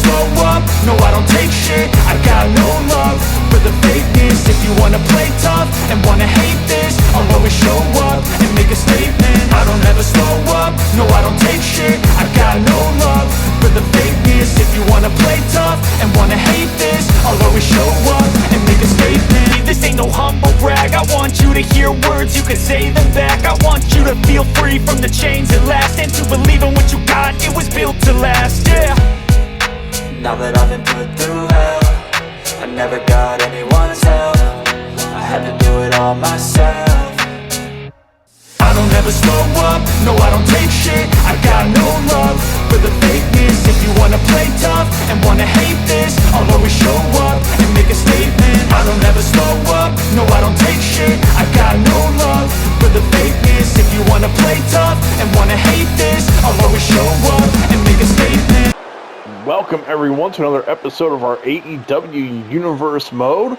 slow up, no I don't take shit. I got no love for the fakeness. If you wanna play tough and wanna hate this, I'll always show up and make a statement. I don't ever slow up, no I don't take shit. I got no love for the fakeness. If you wanna play tough and wanna hate this, I'll always show up and make a statement. This ain't no humble brag, I want you to hear words, you can say them back. I want you to feel free from the chains that last, and to believe in what you got, it was built to last, yeah. Now that I've been put through hell, I never got anyone's help, I had to do it all myself. I don't ever slow up, no I don't take shit. I got no love for the fakeness. If you wanna play tough and wanna hate this, I'll always show up and make a statement. I don't ever slow up, no I don't take shit. I got no love for the fakeness. If you wanna play tough and wanna hate this, I'll always show up and make a statement. Welcome everyone to another episode of our AEW Universe Mode,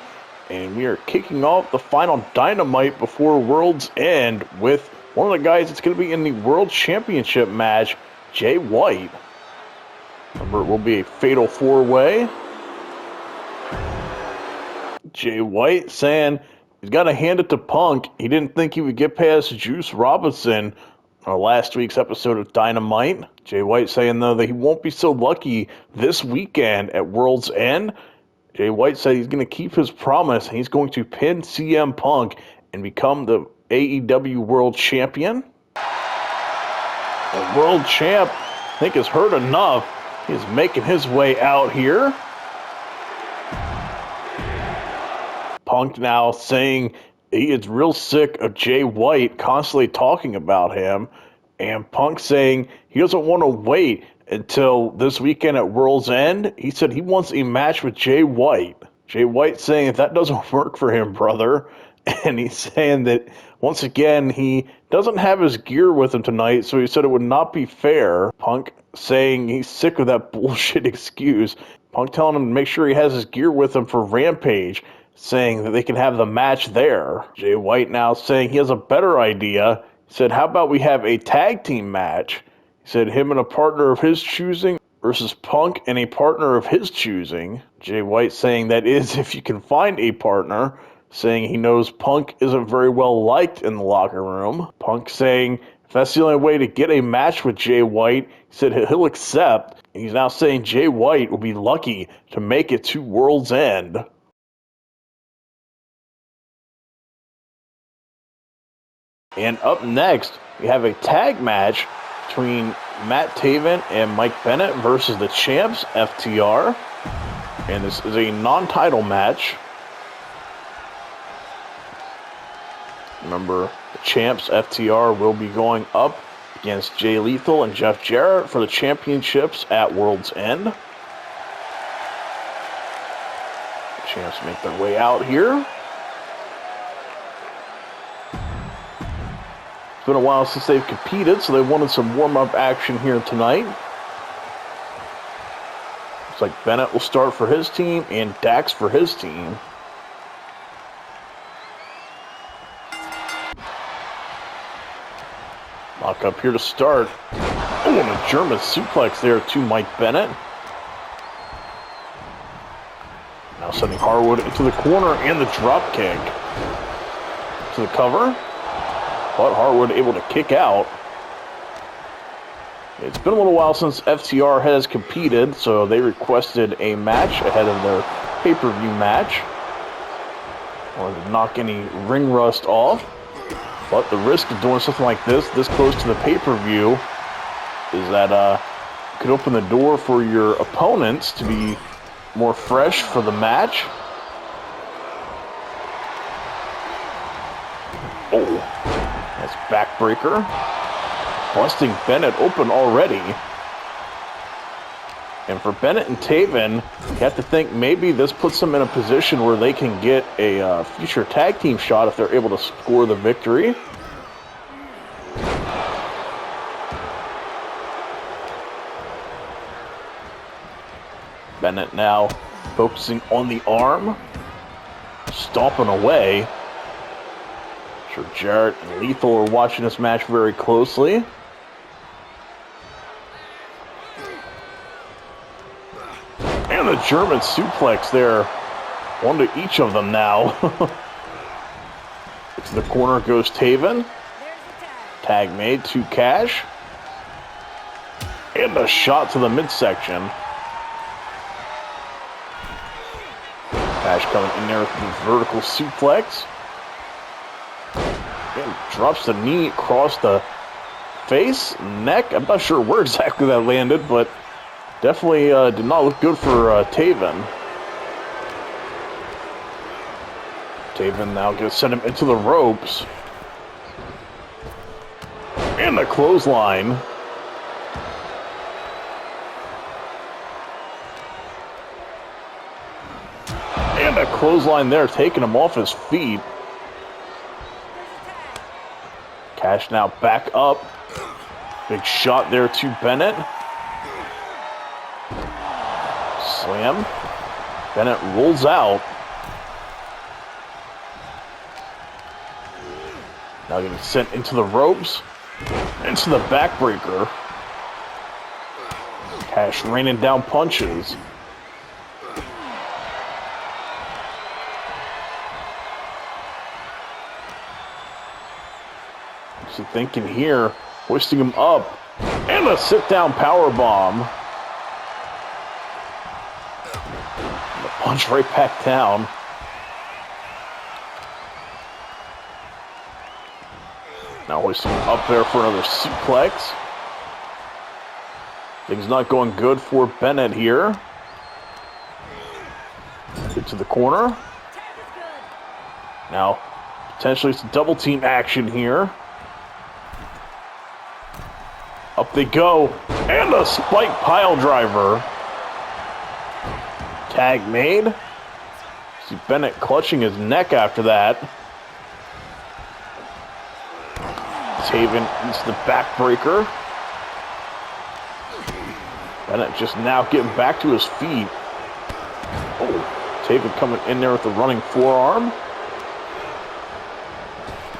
and we are kicking off the final Dynamite before World's End with one of the guys that's going to be in the World Championship match, Jay White. Remember, it will be a fatal four-way. Jay White saying he's got to hand it to Punk. He didn't think he would get past Juice Robinson on last week's episode of Dynamite. Jay White saying, though, that he won't be so lucky this weekend at World's End. Jay White said he's going to keep his promise, and he's going to pin CM Punk and become the AEW World Champion. The World Champ, I think, has heard enough. He's making his way out here. Punk now saying he is real sick of Jay White constantly talking about him. And Punk saying he doesn't want to wait until this weekend at World's End. He said he wants a match with Jay White. Jay White saying if that doesn't work for him, brother. And he's saying that, once again, he doesn't have his gear with him tonight, so he said it would not be fair. Punk saying he's sick of that bullshit excuse. Punk telling him to make sure he has his gear with him for Rampage, saying that they can have the match there. Jay White now saying he has a better idea. He said, how about we have a tag team match? He said him and a partner of his choosing versus Punk and a partner of his choosing. Jay White saying that is if you can find a partner, saying he knows Punk isn't very well liked in the locker room. Punk saying if that's the only way to get a match with Jay White, he said he'll accept. And he's now saying Jay White will be lucky to make it to World's End. And up next, we have a tag match between Matt Taven and Mike Bennett versus the Champs, FTR. And this is a non-title match. Remember, the Champs, FTR, will be going up against Jay Lethal and Jeff Jarrett for the championships at World's End. The Champs make their way out here. It's been a while since they've competed, so they wanted some warm-up action here tonight. Looks like Bennett will start for his team and Dax for his team. Lock up here to start. Oh, and a German suplex there to Mike Bennett. Now sending Harwood into the corner and the drop kick. To the cover. But Harwood able to kick out. It's been a little while since FTR has competed, so they requested a match ahead of their pay-per-view match. Wanted to knock any ring rust off. But the risk of doing something like this close to the pay-per-view, is that it could open the door for your opponents to be more fresh for the match. Oh, that's backbreaker. Busting Bennett open already. And for Bennett and Taven, you have to think maybe this puts them in a position where they can get a future tag team shot if they're able to score the victory. Bennett now focusing on the arm, stomping away. I'm sure Jarrett and Lethal are watching this match very closely. German suplex there. One to each of them now. To the corner goes Taven. Tag made to Cash. And a shot to the midsection. Cash coming in there with the vertical suplex. And drops the knee across the face, neck. I'm not sure where exactly that landed, but definitely did not look good for Taven. Taven now going to send him into the ropes. And the clothesline. And a clothesline there, taking him off his feet. Cash now back up. Big shot there to Bennett. Slam. Bennett rolls out. Now getting sent into the ropes. Into the backbreaker. Cash raining down punches. So thinking here, hoisting him up. And a sit-down powerbomb. And a punch right back down. Now hoisting him up there for another suplex. Things not going good for Bennett here. Get to the corner. Now, potentially some double team action here. Up they go. And a spike pile driver. Tag made. See Bennett clutching his neck after that. Taven into the backbreaker. Bennett just now getting back to his feet. Oh, Taven coming in there with the running forearm.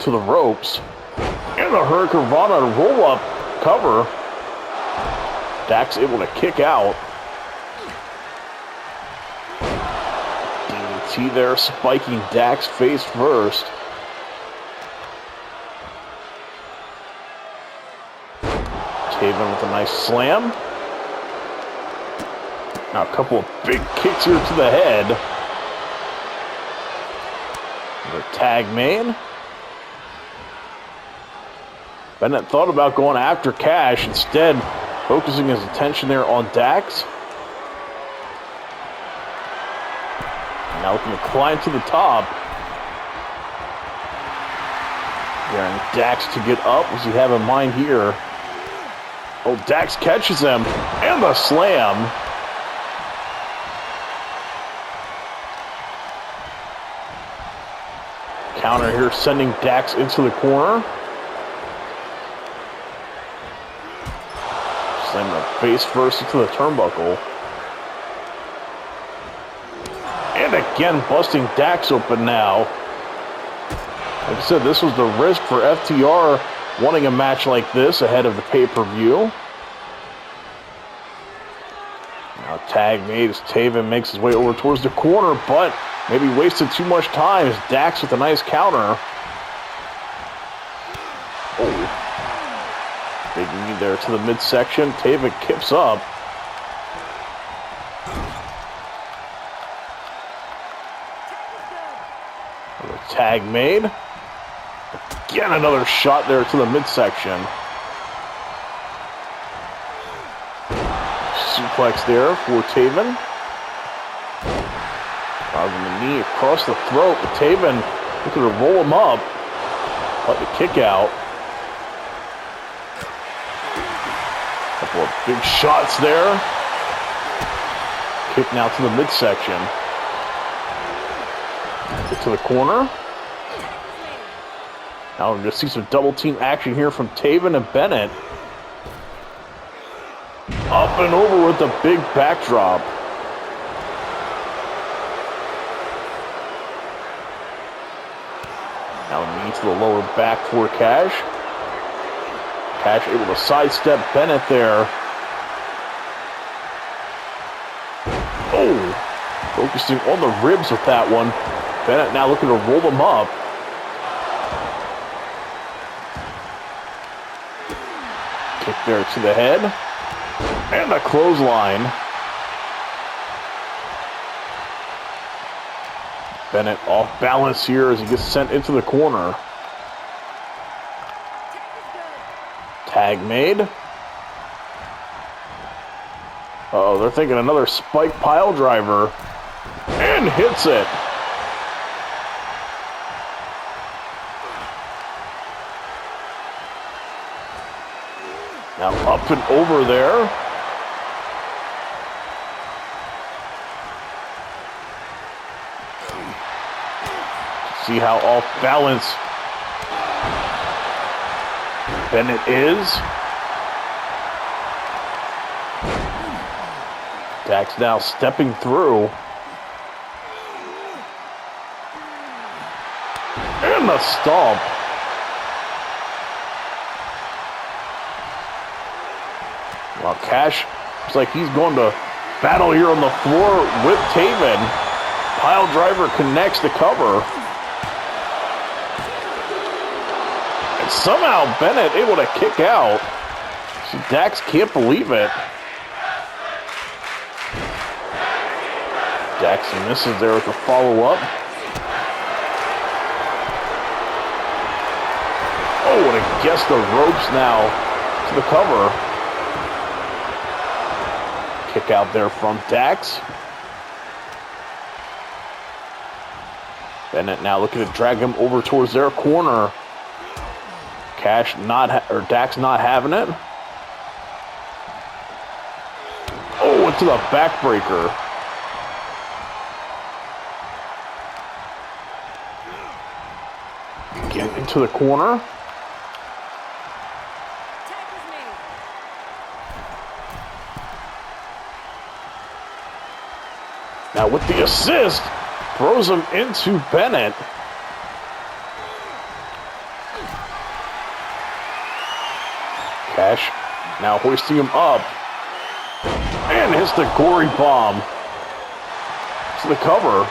To the ropes. And a Hurricane Rana roll-up cover. Dax able to kick out. DDT there, spiking Dax face first. Taven with a nice slam. Now a couple of big kicks here to the head. Another tag made. Bennett thought about going after Cash, instead focusing his attention there on Dax. Now looking to climb to the top. Daring Dax to get up. What's he have in mind here? Oh, Dax catches him. And the slam. Counter here, sending Dax into the corner. Slamming the face first into the turnbuckle. And again, busting Dax open now. Like I said, this was the risk for FTR wanting a match like this ahead of the pay-per-view. Now tag made as Taven makes his way over towards the corner, but maybe wasted too much time as Dax with a nice counter. Oh. Big knee there to the midsection. Taven kips up. Another tag made. Again, another shot there to the midsection. Suplex there for Taven. Driving the knee across the throat. But Taven looking to roll him up. But the kick out. Couple of big shots there. Kick now to the midsection. Get to the corner. Now we're going to see some double team action here from Taven and Bennett. Up and over with the big backdrop. Now knee to the lower back for Cash. Cash able to sidestep Bennett there. Oh! focusing on the ribs with that one. Bennett now looking to roll them up. Kick there to the head. And a clothesline. Bennett off balance here as he gets sent into the corner. Tag made. Uh-oh, they're thinking another spike pile driver. And hits it. Now up and over there. See how off balance Bennett is. Dax now stepping through. And the stomp. Well, Cash looks like he's going to battle here on the floor with Taven. Pile driver connects the cover. And somehow Bennett able to kick out. See, Dax can't believe it. Dax misses there with the follow-up. Oh, and against the ropes now to the cover. Kick out there from Dax. Bennett now looking to drag him over towards their corner. Dax not having it. Oh, into the backbreaker. Get into the corner. Now with the assist, throws him into Bennett. Cash now hoisting him up. And hits the gory bomb to the cover.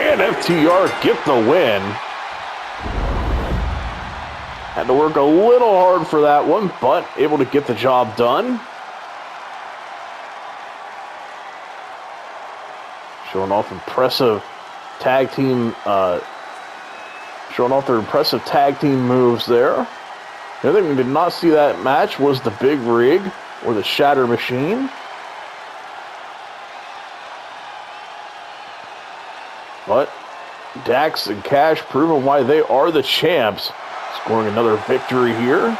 And FTR get the win. Had to work a little hard for that one, but able to get the job done. Showing off impressive tag team, showing off their impressive tag team moves there. The other thing we did not see that match was the big rig or the shatter machine. But Dax and Cash proving why they are the champs. Scoring another victory here.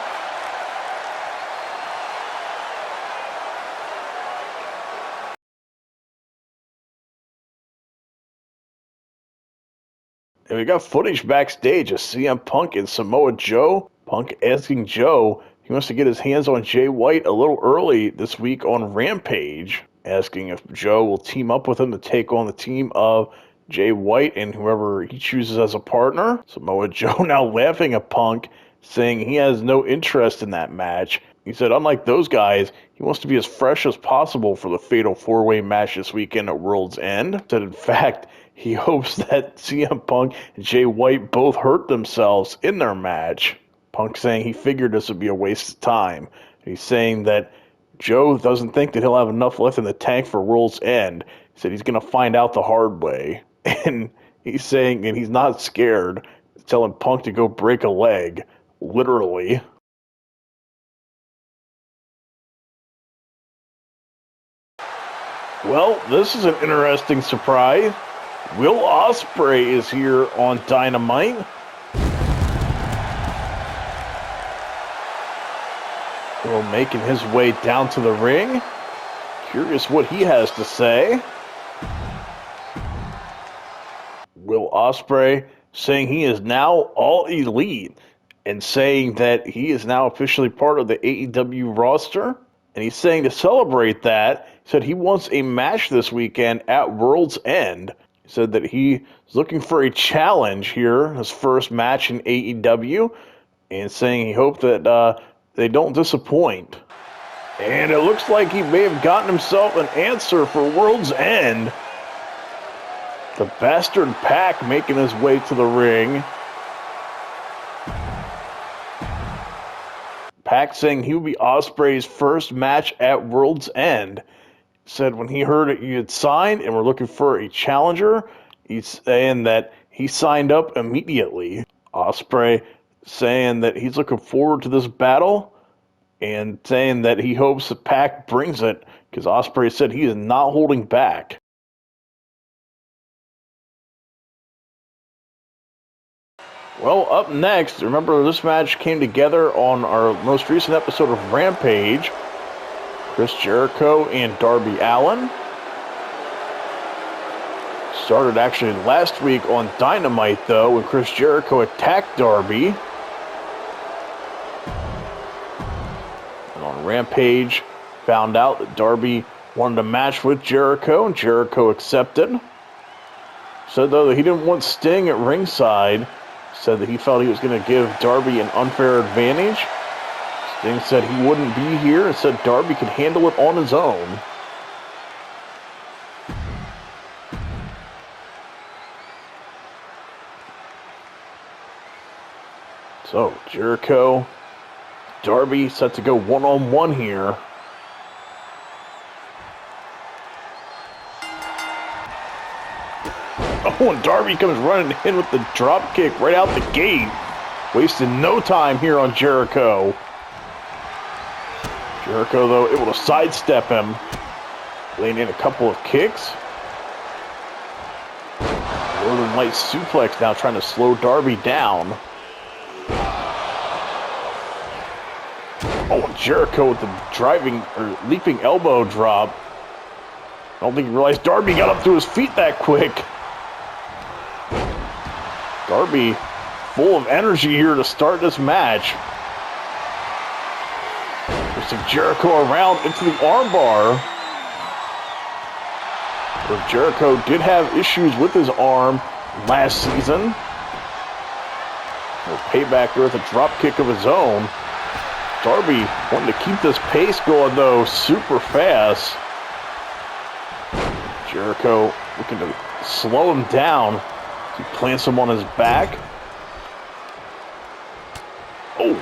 And we got footage backstage of CM Punk and Samoa Joe. Punk asking Joe he wants to get his hands on Jay White a little early this week on Rampage. Asking if Joe will team up with him to take on the team of Jay White and whoever he chooses as a partner. Samoa Joe now laughing at Punk, saying he has no interest in that match. He said, unlike those guys, he wants to be as fresh as possible for the fatal four-way match this weekend at World's End. Said, in fact, he hopes that CM Punk and Jay White both hurt themselves in their match. Punk saying he figured this would be a waste of time. He's saying that Joe doesn't think that he'll have enough left in the tank for World's End. He said he's going to find out the hard way. And he's saying, and he's not scared, telling Punk to go break a leg. Literally. Well, this is an interesting surprise. Will Ospreay is here on Dynamite. Will making his way down to the ring. Curious what he has to say. Will Ospreay saying he is now all elite and saying that he is now officially part of the AEW roster. And he's saying to celebrate that, he said he wants a match this weekend at World's End. He said that he is looking for a challenge here, his first match in AEW, and saying he hoped that they don't disappoint. And it looks like he may have gotten himself an answer for World's End. The Bastard Pac making his way to the ring. Pac saying he would be Ospreay's first match at World's End. Said when he heard it, you had signed and were looking for a challenger, he's saying that he signed up immediately. Ospreay saying that he's looking forward to this battle and saying that he hopes the Pac brings it because Ospreay said he is not holding back. Well, up next, remember this match came together on our most recent episode of Rampage. Chris Jericho and Darby Allin. Started actually last week on Dynamite, though, when Chris Jericho attacked Darby. And on Rampage, found out that Darby wanted a match with Jericho, and Jericho accepted. Said, though, that he didn't want Sting at ringside. Said that he felt he was going to give Darby an unfair advantage. Sting said he wouldn't be here and said Darby could handle it on his own. So, Jericho, Darby set to go one-on-one here. Oh, and Darby comes running in with the drop kick right out the gate. Wasting no time here on Jericho. Jericho, though, able to sidestep him. Laying in a couple of kicks. Northern Light suplex now trying to slow Darby down. Oh, Jericho with the leaping elbow drop. I don't think he realized Darby got up to his feet that quick. Darby full of energy here to start this match. Twisting Jericho around into the armbar. Where Jericho did have issues with his arm last season. No payback there with a drop kick of his own. Darby wanting to keep this pace going, though, super fast. Jericho looking to slow him down. He plants him on his back. Oh,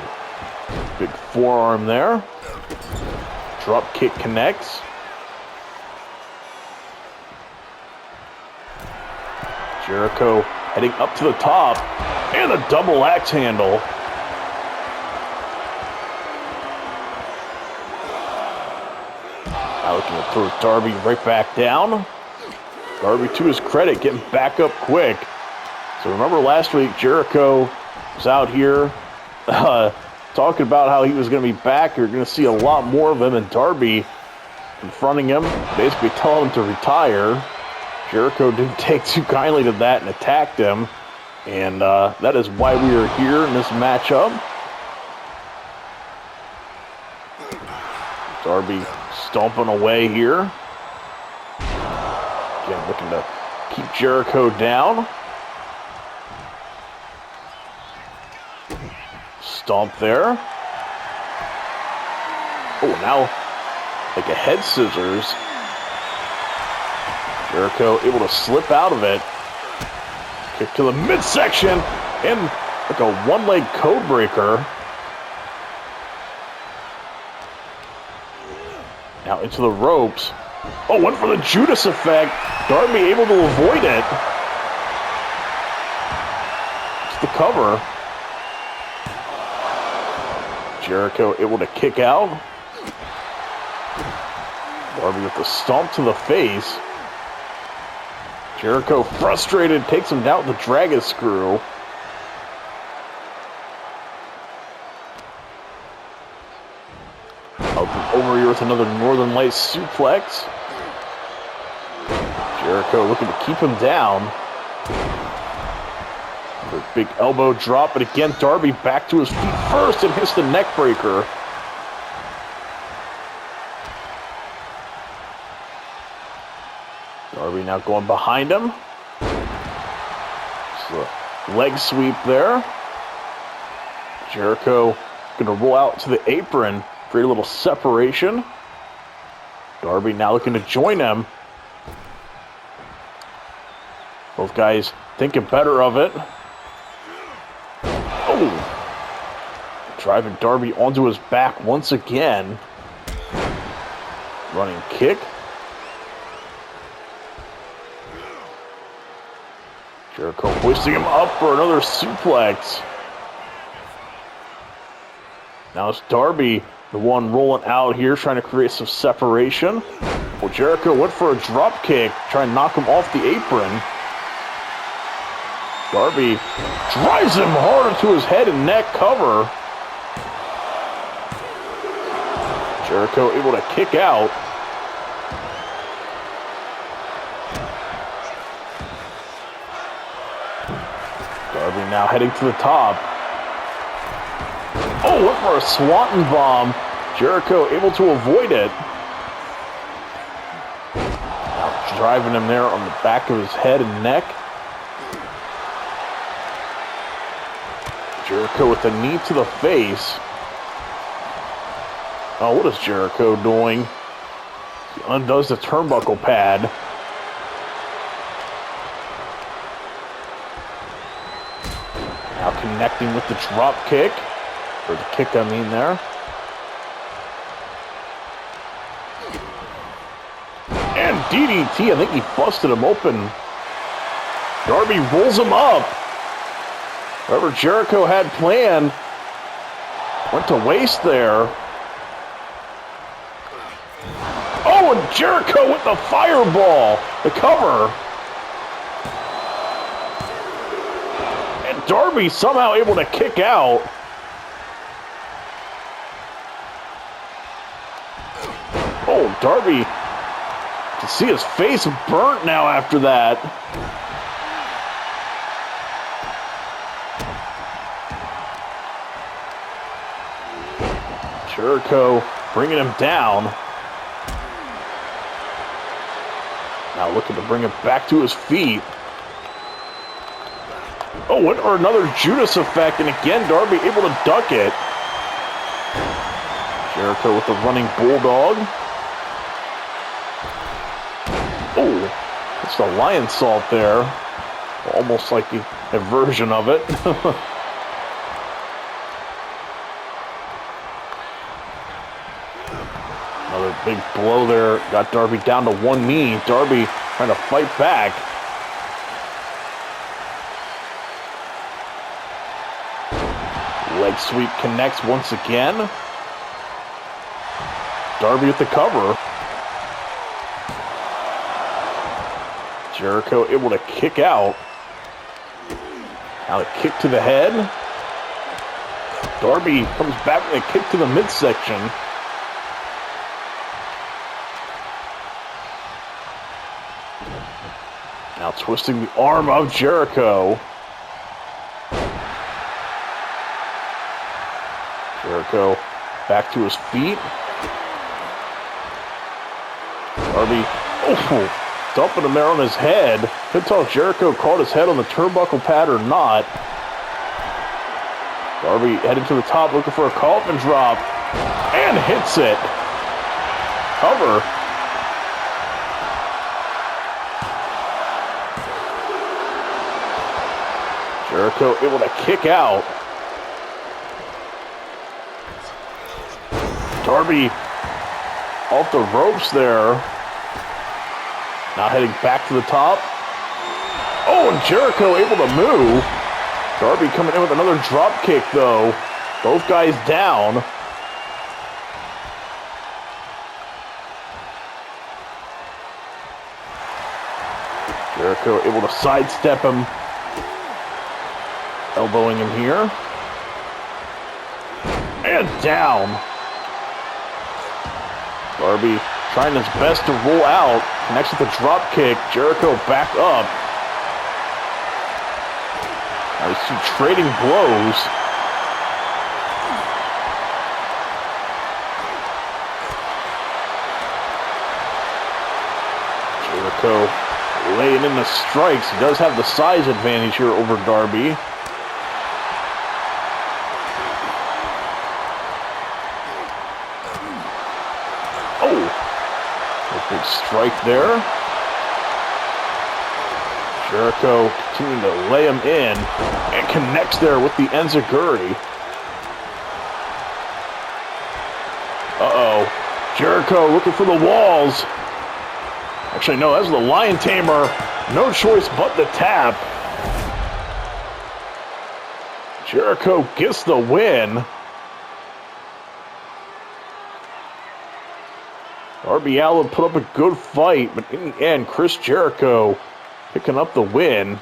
big forearm there. Drop kick connects. Jericho heading up to the top. And a double axe handle. Now looking to throw Darby right back down. Darby, to his credit, getting back up quick. So remember last week, Jericho was out here talking about how he was going to be back. You're going to see a lot more of him, and Darby confronting him, basically telling him to retire. Jericho didn't take too kindly to that and attacked him. And that is why we are here in this matchup. Darby stomping away here. Again, looking to keep Jericho down. Stomp there. Oh, now like a head scissors. Jericho able to slip out of it. Kick to the midsection and like a one-leg code breaker. Now into the ropes. Oh, went for the Judas effect. Darby able to avoid it. It's the cover. Jericho able to kick out. Darby with the stomp to the face. Jericho frustrated, takes him down with the Dragon Screw. Over here with another Northern Lights suplex. Jericho looking to keep him down. Another big elbow drop, but again, Darby back to his feet first and hits the neck breaker. Darby now going behind him. It's a leg sweep there. Jericho going to roll out to the apron. create a little separation. Darby now looking to join him. Both guys thinking better of it. Oh! Driving Darby onto his back once again. Running kick. Jericho hoisting him up for another suplex. Now it's Darby, the one rolling out here, trying to create some separation. Well, Jericho went for a drop kick, trying to knock him off the apron. Darby drives him hard into his head and neck cover. Jericho able to kick out. Darby now heading to the top. Oh, went for a swanton bomb. Jericho able to avoid it. Now driving him there on the back of his head and neck. Jericho with a knee to the face. Oh, what is Jericho doing? He undoes the turnbuckle pad. Now connecting with the drop kick. Or the kick, I mean, there. And DDT, I think he busted him open. Darby rolls him up. Whatever Jericho had planned went to waste there. Oh, and Jericho with the fireball, the cover. And Darby somehow able to kick out. Oh, Darby, you can see his face burnt now after that. Jericho bringing him down. Now looking to bring him back to his feet. Oh, what, or another Judas effect, and again, Darby able to duck it. Jericho with the running bulldog. Oh, it's the lion salt there. Almost like a version of it. Another big blow there. Got Darby down to one knee. Darby trying to fight back. Leg sweep connects once again. Darby with the cover. Jericho able to kick out. Now a kick to the head. Darby comes back with a kick to the midsection. Now twisting the arm of Jericho. Jericho back to his feet. Darby, oh, dumping him there on his head. Couldn't tell if Jericho caught his head on the turnbuckle pad or not. Darby heading to the top looking for a coffin drop. And hits it. Cover. Jericho able to kick out. Darby off the ropes there. Now heading back to the top. Oh, and Jericho able to move. Darby coming in with another drop kick though. Both guys down. Jericho able to sidestep him. Elbowing him here. And down. Darby trying his best to roll out. Connects with the drop kick. Jericho back up. Now these two trading blows. Jericho laying in the strikes. He does have the size advantage here over Darby. strike there. Jericho continuing to lay him in and connects there with the enziguri. Uh-oh. Jericho looking for the walls. Actually, no, that's the Lion Tamer. No choice but to tap. Jericho gets the win. Darby Allin put up a good fight, but in the end, Chris Jericho picking up the win.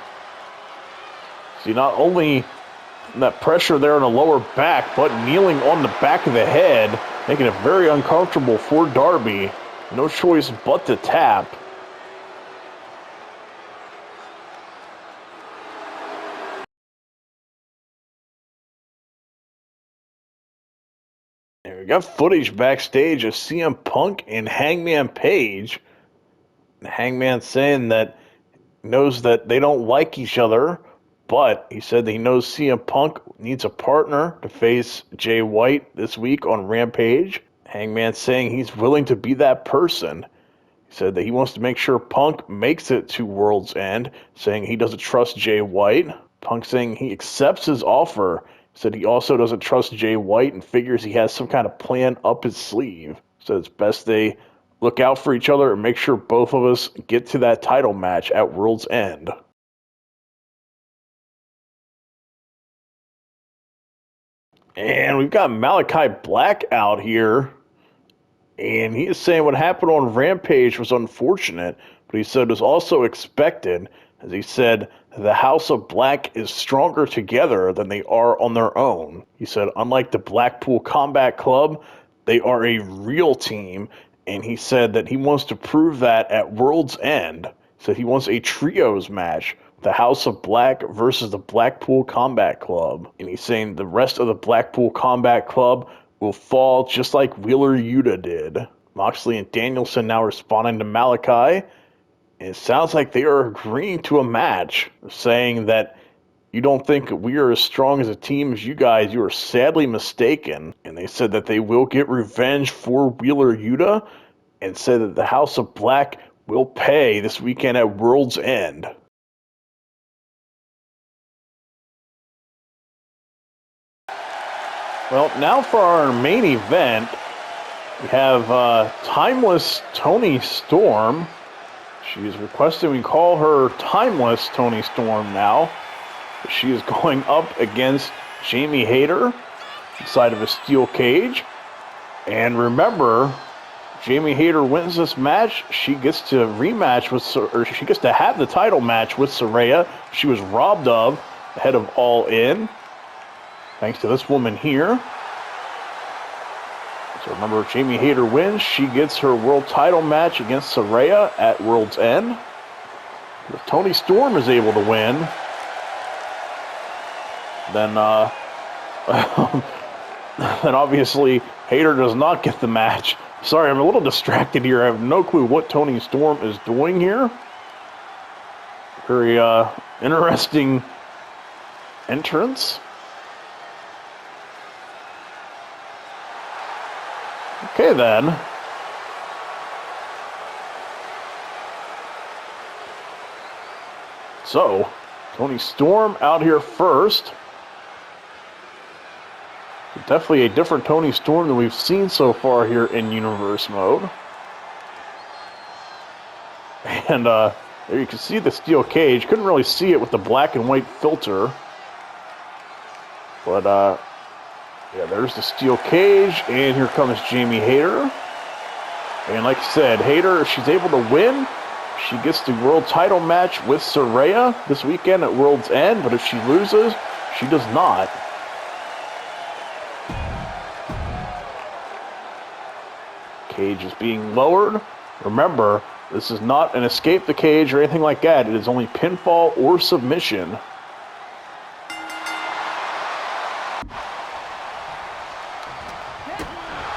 See, not only that pressure there on the lower back, but kneeling on the back of the head, making it very uncomfortable for Darby. No choice but to tap. We got footage backstage of CM Punk and Hangman Page. Hangman saying that he knows that they don't like each other, but he said that he knows CM Punk needs a partner to face Jay White this week on Rampage. Hangman saying he's willing to be that person. He said that he wants to make sure Punk makes it to World's End, saying he doesn't trust Jay White. Punk saying he accepts his offer. Said he also doesn't trust Jay White and figures he has some kind of plan up his sleeve. So it's best they look out for each other and make sure both of us get to that title match at World's End. And we've got Malakai Black out here. And he is saying what happened on Rampage was unfortunate, but he said it was also expected. As he said, the House of Black is stronger together than they are on their own. He said, unlike the Blackpool Combat Club, they are a real team, and he said that he wants to prove that at World's End. He said he wants a trios match, the House of Black versus the Blackpool Combat Club. And he's saying the rest of the Blackpool Combat Club will fall just like Wheeler Yuta did. Moxley and Danielson now responding to Malakai. And it sounds like they are agreeing to a match, saying that you don't think we are as strong as a team as you guys. You are sadly mistaken. And they said that they will get revenge for Wheeler Yuta and said that the House of Black will pay this weekend at World's End. Well, now for our main event, we have Timeless Toni Storm. She is requesting we call her Timeless Toni Storm now. She is going up against Jamie Hayter inside of a steel cage. And remember, Jamie Hayter wins this match. She gets to rematch with, she gets to have the title match with Saraya. She was robbed of ahead of All In, thanks to this woman here. So remember, Jamie Hayter wins. She gets her world title match against Saraya at World's End. If Toni Storm is able to win, then then obviously Hayter does not get the match. Sorry, I'm a little distracted here. I have no clue what Toni Storm is doing here. Very interesting entrance. Okay, then. So, Toni Storm out here first. Definitely a different Toni Storm than we've seen so far here in Universe mode. And there you can see the steel cage. Couldn't really see it with the black and white filter. But, yeah, there's the steel cage, and here comes Jamie Hayter. And like I said, Hayter, if she's able to win, she gets the world title match with Saraya this weekend at World's End, but if she loses, she does not. Cage is being lowered. Remember, this is not an escape the cage or anything like that. It is only pinfall or submission.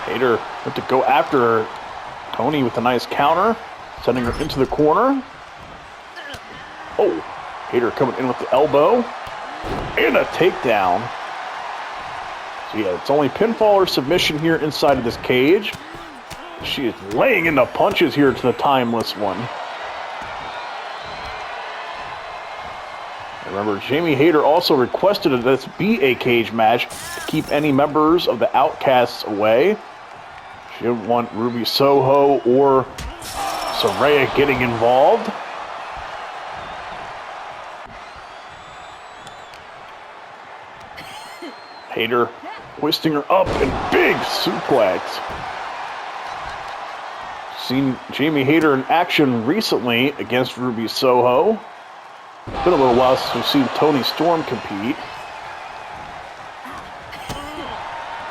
Hayter went to go after Toni with a nice counter, sending her into the corner. Oh, Hayter coming in with the elbow and a takedown. So yeah, it's only pinfall or submission here inside of this cage. She is laying into punches here to the Timeless One. Remember, Jamie Hayter also requested that this be a cage match to keep any members of the Outcasts away. She didn't want Ruby Soho or Saraya getting involved. Hayter hoisting her up and big suplex. Seen Jamie Hayter in action recently against Ruby Soho. Been a little while since we've seen Toni Storm compete.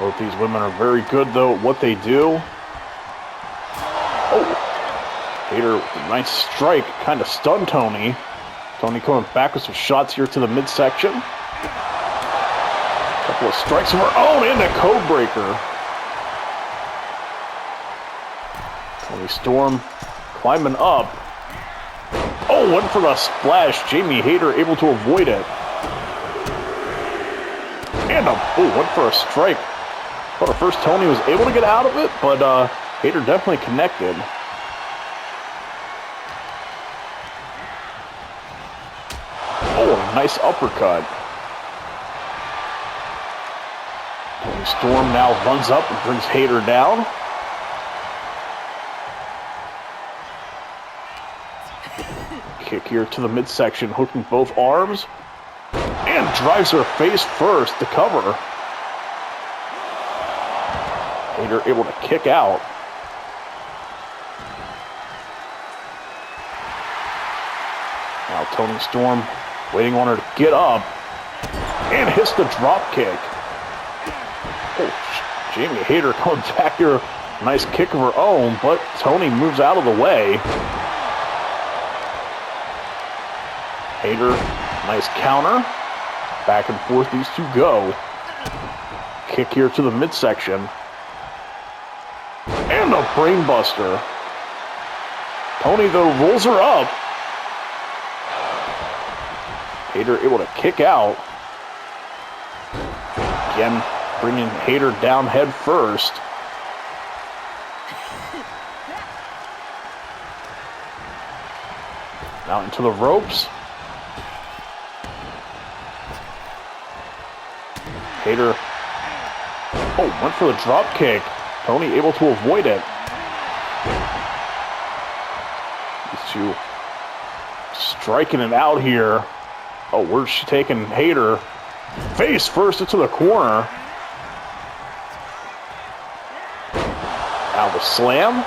Both these women are very good, though, at what they do. Oh! Hayter with a nice strike, kind of stunned Toni. Toni coming back with some shots here to the midsection. Couple of strikes of her own and a code breaker. Toni Storm climbing up. Oh, went for the splash. Jamie Hayter able to avoid it. And went for a strike. But at first Toni was able to get out of it, but Hayter definitely connected. Oh, nice uppercut. Toni Storm now runs up and brings Hayter down. Kick here to the midsection, hooking both arms. And drives her face first to cover. Hayter able to kick out. Now Toni Storm waiting on her to get up. And hits the drop kick. Oh, Jamie Hayter coming back here. Nice kick of her own, but Toni moves out of the way. Hayter, nice counter. Back and forth these two go. Kick here to the midsection. And a brainbuster. Toni, though, rolls her up. Hayter able to kick out. Again, bringing Hayter down head first. Now into the ropes. Hayter, went for the drop kick. Toni able to avoid it. These two striking it out here. Oh, where's she taking Hayter? Face first into the corner. Now the slam.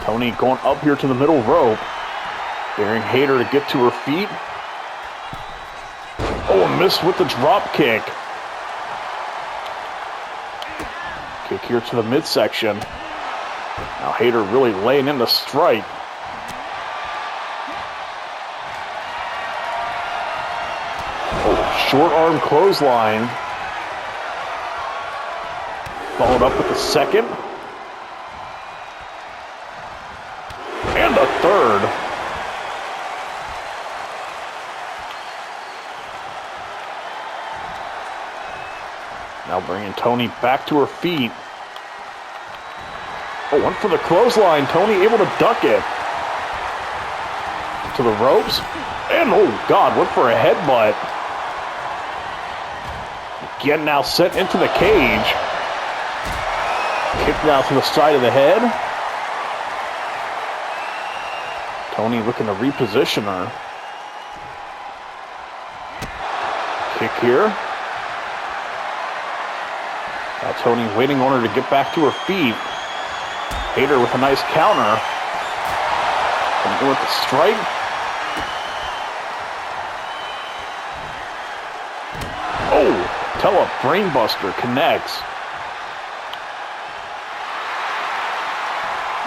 Toni going up here to the middle rope. Daring Hayter to get to her feet. Oh, a miss with the drop kick. Kick here to the midsection. Now Hayter really laying in the strike. Oh, short arm clothesline. Followed up with the second. And a third. Now bringing Toni back to her feet. Oh, went for the clothesline. Toni able to duck it. To the ropes. And, oh, God, went for a headbutt. Again now sent into the cage. Kick now to the side of the head. Toni looking to reposition her. Kick here. Now Toni waiting on her to get back to her feet. Hayter with a nice counter. And with the strike. Oh, tele brainbuster connects.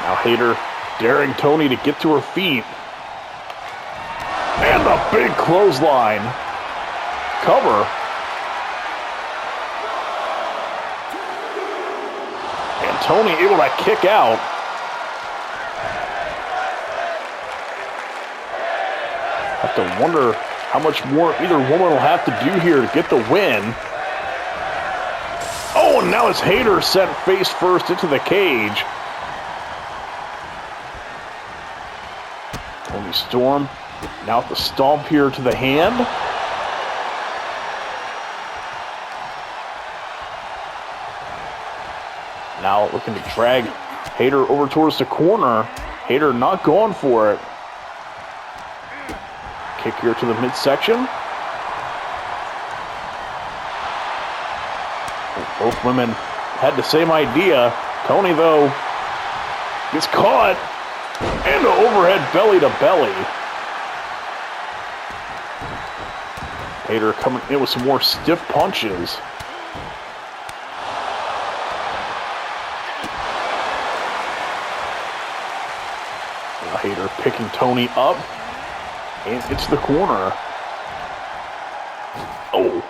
Now Hayter daring Toni to get to her feet. And a big clothesline. Cover. Toni able to kick out. Have to wonder how much more either woman will have to do here to get the win. Oh, and now it's Hayter sent face first into the cage. Toni Storm now with the stomp here to the hand. Now looking to drag Hayter over towards the corner. Hayter not going for it. Kick here to the midsection. Both women had the same idea. Toni, though, gets caught. And an overhead belly to belly. Hayter coming in with some more stiff punches. Hayter picking Toni up. And hits the corner. Oh.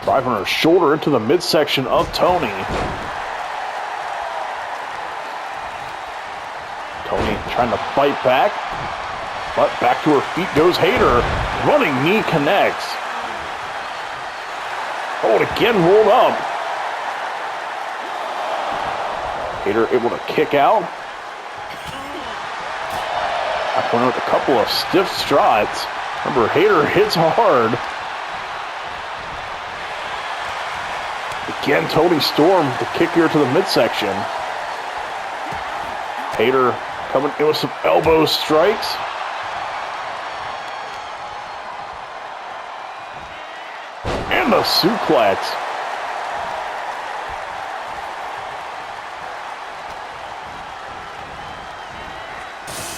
Driving her shoulder into the midsection of Toni. Toni trying to fight back. But back to her feet goes Hayter. Running knee connects. Oh, and again rolled up. Hayter able to kick out. That point with a couple of stiff strides. Remember, Hayter hits hard. Again, Toni Storm, the kick here to the midsection. Hayter coming in with some elbow strikes. And a suplex.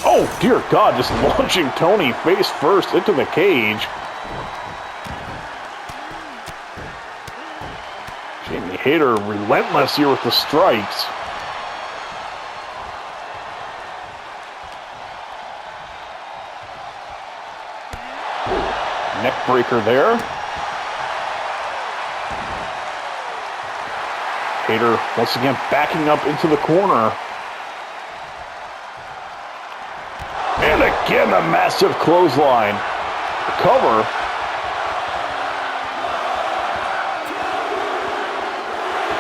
Oh, dear God, just launching Toni face first into the cage. Jamie Hayter relentless here with the strikes. Neck breaker there. Hayter once again backing up into the corner. And again a massive clothesline. The cover.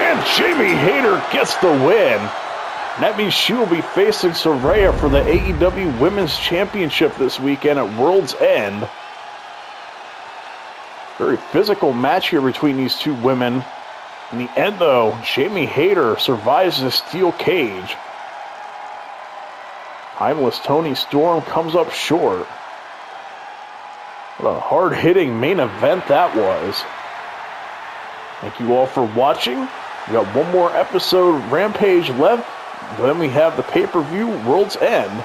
And Jamie Hayter gets the win. And that means she will be facing Saraya for the AEW Women's Championship this weekend at World's End. Very physical match here between these two women. In the end, though, Jamie Hayter survives the steel cage. Timeless Toni Storm comes up short. What a hard-hitting main event that was. Thank you all for watching. We got one more episode of Rampage left. Then we have the pay-per-view World's End.